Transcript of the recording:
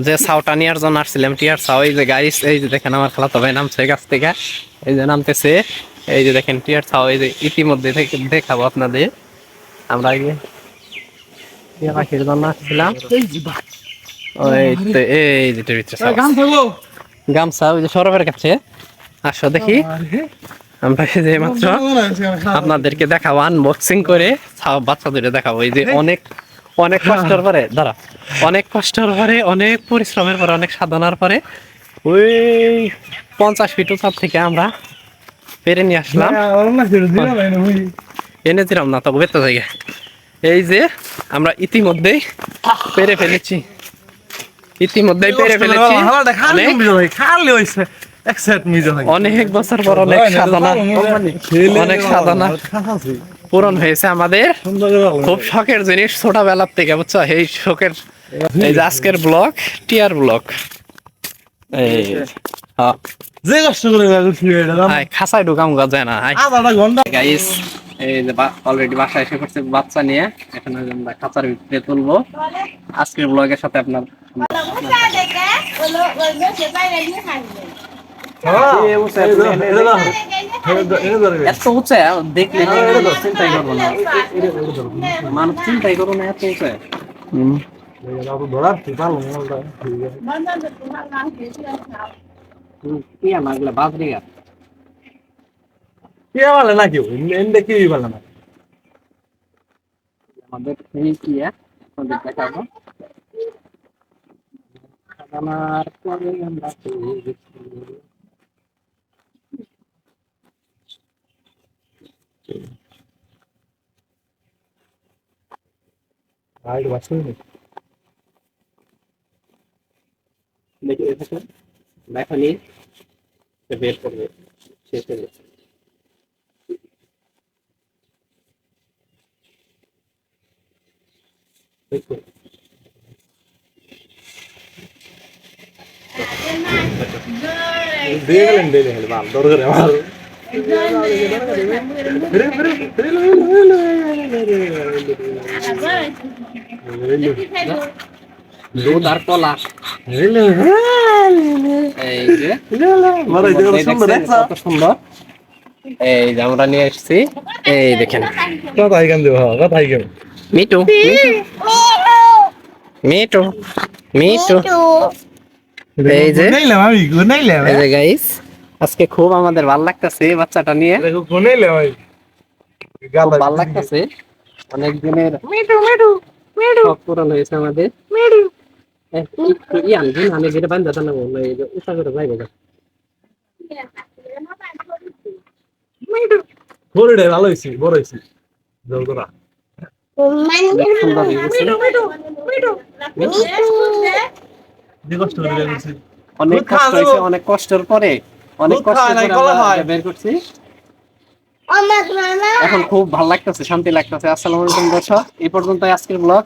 যে ছাউটা নেওয়ার জন্য আসছিলাম, টিয়ার ছাউ। এই যে গাইস, এই যে দেখেন আমার খালাতো ভাই নামছে গাছ থেকে, এই যে নামতেছে। এই যে দেখেন টিয়ার ছাউ, এই যে ইতিমধ্যে থেকে দেখাবো আপনাদের। আমরা এই যে টিয়া পাখির জন্য আসছিলাম। ওই তো এই যে টিয়ার ভিতরে ছাউ আছে। গামছা ওই যে সরবের কাছে। আসো দেখি, আমরা এই যে মাত্র আপনাদেরকে দেখাবো আনবক্সিং করে ছাউ বাচ্চাদের দেখাবো। এই যে অনেক অনেক কষ্টের পরে, দাঁড়া, অনেক কষ্টের পরে, অনেক পরিশ্রমের পরে, অনেক সাধনার পরে ওই 50 ফিট উঁচার থেকে আমরা পেরে নিয়ে আসলাম। এনে দিলাম না তো বেঁচে জায়গা। এই যে আমরা ইতিমধ্যেই পেরে ফেলেছি, ইতিমধ্যেই পেরে ফেলেছি। অনেক বছর পর অনেক সাধনা, অনেক সাধনা পূরণ হয়েছে আমাদের। খুব শখের জিনিস ছোটবেলার থেকে, বুঝছো, এই শখের। এই যে আজকের ব্লগ, টিয়ার ব্লগ। এই হ্যাঁ, যে কষ্ট করে খাসায় ঢুকাম যায় না। আধা ঘন্টা গাইস, এই যে অলরেডি বাসায় এসে পড়ছে বাচ্চা নিয়ে। এখন আমরা খাঁচার ভিতরে তুলবো। আজকের ব্লগের সাথে আপনার এত উঁচা দেখলে চিন্তাই করবো না, মানুষ চিন্তাই করবো না, এত উঁচা। কি আমার বাজরি গাছ না কেউ কি বলে না আমাদের এই কি আপনাদের দেখাবো। সাধনার পরে আমরা পেয়ে গেছি। দেখে দেখেন, এখনই বের করবে, শেষ হয়ে গেছে। দরকার আমার দুধ আর কলা। এই যে কত সুন্দর। এই যে আমরা নিয়ে এসেছি, এই দেখেন। কথাই কেন দেবো, কথাই কেন মিটু, মিটু, মিটু। এই যে এই যে গাইস, আজকে খুব আমাদের ভালো লাগতেছে বাচ্চাটা নিয়ে, খুব ভালো লাগতেছে। অনেক দিনের শখ পূরণ হয়েছে আমাদের। ইয়ান দিন আমি যেটা বান্ধা না বললো, এই যে উষা করে যাইবে না। ভালো হয়েছি, বড় হয়েছি জলদরা সুন্দর হয়ে গেছে। অনেক কষ্ট হয়েছে, অনেক কষ্টের পরে, অনেক কষ্টের পরে আমরা বের করছি। এখন খুব ভালো লাগতেছে, শান্তি লাগতেছে। আসসালামু আলাইকুম দর্শক, এই পর্যন্ত আজকের ব্লগ।